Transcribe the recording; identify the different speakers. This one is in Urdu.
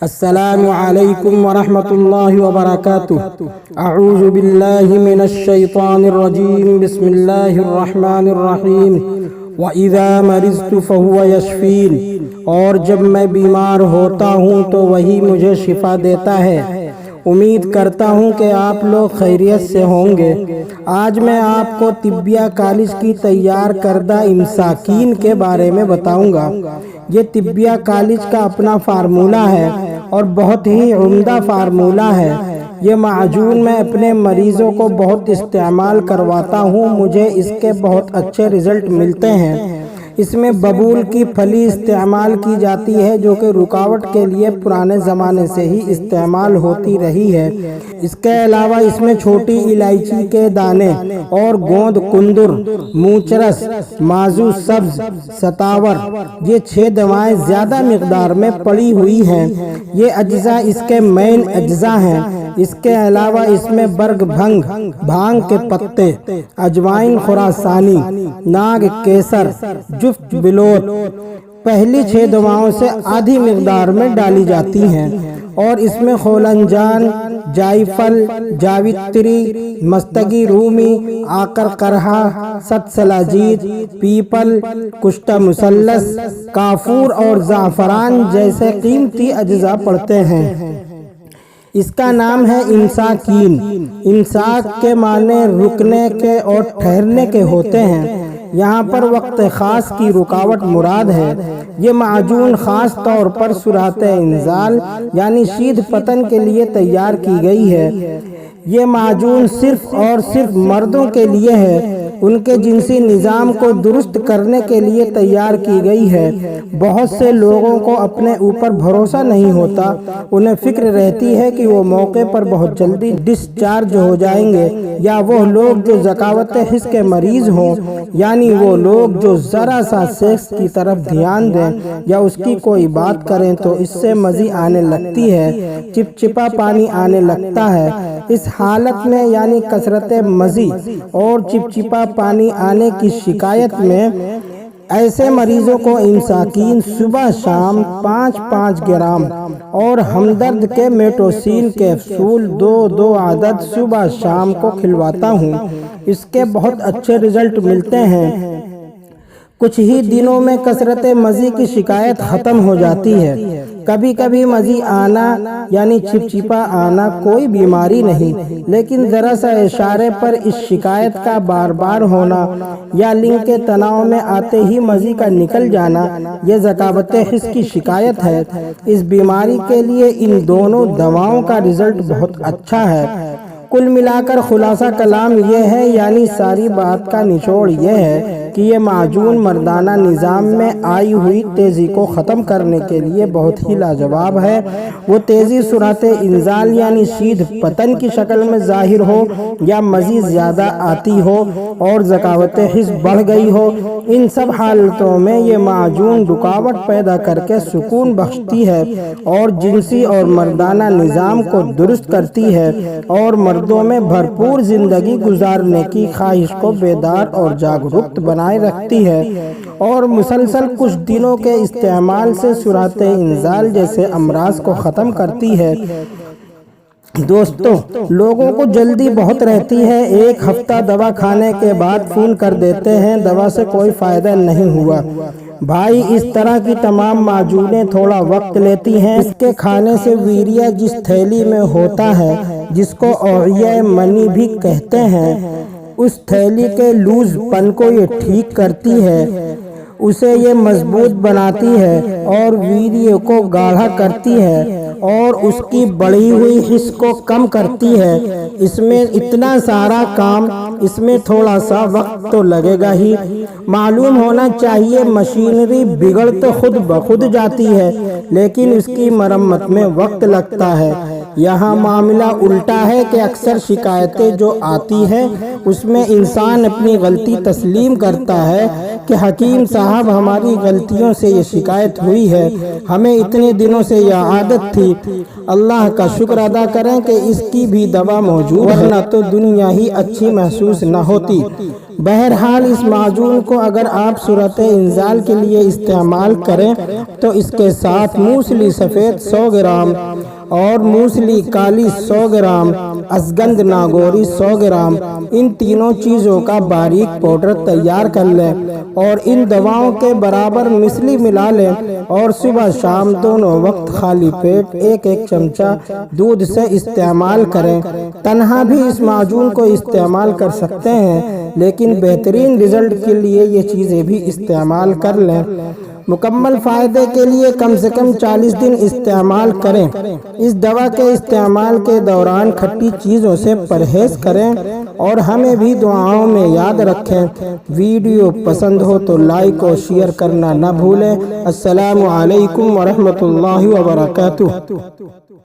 Speaker 1: السلام علیکم ورحمۃ اللہ وبرکاتہ۔ اعوذ باللہ من الشیطان الرجیم، بسم اللہ الرحمن الرحیم۔ وَإِذَا مَرِضْتُ فَهُوَ يَشْفِينِ، اور جب میں بیمار ہوتا ہوں تو وہی مجھے شفا دیتا ہے۔ امید کرتا ہوں کہ آپ لوگ خیریت سے ہوں گے۔ آج میں آپ کو طبیہ کالج کی تیار کردہ امساکین کے بارے میں بتاؤں گا۔ یہ طبیہ کالج کا اپنا فارمولہ ہے اور بہت ہی عمدہ فارمولہ ہے۔ یہ معجون میں اپنے مریضوں کو بہت استعمال کرواتا ہوں، مجھے اس کے بہت اچھے رزلٹ ملتے ہیں۔ اس میں ببول کی پھلی استعمال کی جاتی ہے جو کہ رکاوٹ کے لیے پرانے زمانے سے ہی استعمال ہوتی رہی ہے۔ اس کے علاوہ اس میں چھوٹی الائچی کے دانے اور گوند کندر، موچرس، مازو سبز، ستاور، یہ 6 دوائیں زیادہ مقدار میں پڑی ہوئی ہیں۔ یہ اجزاء اس کے مین اجزاء ہیں۔ اس کے علاوہ اس میں برگ بھنگ، بھانگ کے پتے، اجوائن خراسانی، ناگ کیسر، جفت بلوت پہلی 6 دواؤں سے آدھی مقدار میں ڈالی جاتی ہیں، اور اس میں خولنجان، جائفل، جاوتری، مستگی رومی، آکر کرہا، ست سلاجید، پیپل، کشتہ مثلث، کافور اور زعفران جیسے قیمتی اجزاء پڑتے ہیں۔ اس کا نام ہے امساکین۔ امساک کے معنی رکنے کے اور ٹھہرنے کے ہوتے ہیں۔ یہاں پر وقت خاص کی رکاوٹ مراد ہے۔ یہ معجون خاص طور پر صورت انزال یعنی شید پتن کے لیے تیار کی گئی ہے۔ یہ معجون صرف اور صرف مردوں کے لیے ہے، ان کے جنسی نظام کو درست کرنے کے لیے تیار کی گئی ہے۔ بہت سے لوگوں کو اپنے اوپر بھروسہ نہیں ہوتا، انہیں فکر رہتی ہے کہ وہ موقع پر بہت جلدی ڈسچارج ہو جائیں گے، یا وہ لوگ جو ذکاوت حس کے مریض ہوں، یعنی وہ لوگ جو ذرا سا سیکس کی طرف دھیان دیں یا اس کی کوئی بات کریں تو اس سے مزی آنے لگتی ہے، چپچپا پانی آنے لگتا ہے۔ اس حالت میں یعنی کثرت مزی اور چپچپا پانی آنے کی شکایت میں ایسے مریضوں کو امساکین صبح شام 5-5 گرام اور ہمدرد کے میٹوسین کیپسول 2 عدد صبح شام کو کھلواتا ہوں۔ اس کے بہت اچھے رزلٹ ملتے ہیں۔ کچھ ہی دنوں میں کثرت مزی کی شکایت ختم ہو جاتی ہے۔ کبھی کبھی مزی آنا یعنی چپچپا آنا کوئی بیماری نہیں، لیکن ذرا سا اشارے پر اس شکایت کا بار بار ہونا یا لنگ کے تناؤ میں آتے ہی مزی کا نکل جانا، یہ ذکاوت حس کی شکایت ہے۔ اس بیماری کے لیے ان دونوں دواؤں کا رزلٹ بہت اچھا ہے۔ کل ملا کر خلاصہ کلام یہ ہے، یعنی ساری بات کا نچوڑ یہ ہے کہ یہ معجون مردانہ نظام میں آئی ہوئی تیزی کو ختم کرنے کے لیے بہت ہی لاجواب ہے۔ وہ تیزی صورت انزال یعنی شید پتن کی شکل میں ظاہر ہو یا مزید زیادہ آتی ہو اور ذکاوت حس بڑھ گئی ہو، ان سب حالتوں میں یہ معجون رکاوٹ پیدا کر کے سکون بخشتی ہے اور جنسی اور مردانہ نظام کو درست کرتی ہے اور مردوں میں بھرپور زندگی گزارنے کی خواہش کو بیدار اور جاگرک بنائے رکھتی ہے، اور مسلسل کچھ دنوں کے استعمال سے صورت انزال جیسے امراض کو ختم کرتی ہے۔ دوستو، لوگوں کو جلدی بہت رہتی ہے، 1 ہفتہ دوا کھانے کے بعد فون کر دیتے ہیں دوا سے کوئی فائدہ نہیں ہوا۔ بھائی، اس طرح کی تمام معجونیں تھوڑا وقت لیتی ہیں۔ اس کے کھانے سے ویریہ جس تھیلی میں ہوتا ہے، جس کو اوعیہ منی بھی کہتے ہیں، اس تھیلی کے لوز پن کو یہ ٹھیک کرتی ہے، اسے یہ مضبوط بناتی ہے اور ویریہ کو گاڑھا کرتی ہے اور اس کی بڑھی ہوئی حس کو کم کرتی ہے۔ اس میں اتنا سارا کام، اس میں تھوڑا سا وقت تو لگے گا ہی۔ معلوم ہونا چاہیے مشینری بگڑ تو خود بخود جاتی ہے، لیکن اس کی مرمت میں وقت لگتا ہے۔ یہاں معاملہ الٹا ہے کہ اکثر شکایتیں جو آتی ہیں اس میں انسان اپنی غلطی تسلیم کرتا ہے کہ حکیم صاحب ہماری غلطیوں سے یہ شکایت ہوئی ہے، ہمیں اتنے دنوں سے یہ عادت تھی، اللہ کا شکر ادا کریں کہ اس کی بھی دوا موجود ہے، ورنہ تو دنیا ہی اچھی محسوس نہ ہوتی۔ بہرحال اس معجون کو اگر آپ صورت انزال کے لیے استعمال کریں تو اس کے ساتھ موسلی سفید 100 گرام اور موسلی کالی 100 گرام، اشگند ناگوری 100 گرام، ان تینوں چیزوں کا باریک پاؤڈر تیار کر لیں اور ان دواؤں کے برابر مثلی ملا لیں اور صبح شام دونوں وقت خالی پیٹ ایک ایک چمچہ دودھ سے استعمال کریں۔ تنہا بھی اس معجون کو استعمال کر سکتے ہیں، لیکن بہترین رزلٹ کے لیے یہ چیزیں بھی استعمال کر لیں۔ مکمل فائدے کے لیے کم سے کم 40 دن استعمال کریں۔ اس دوا کے استعمال کے دوران کھٹی چیزوں سے پرہیز کریں اور ہمیں بھی دعاؤں میں یاد رکھیں۔ ویڈیو پسند ہو تو لائک اور شیئر کرنا نہ بھولیں۔ السلام علیکم ورحمۃ اللہ وبرکاتہ۔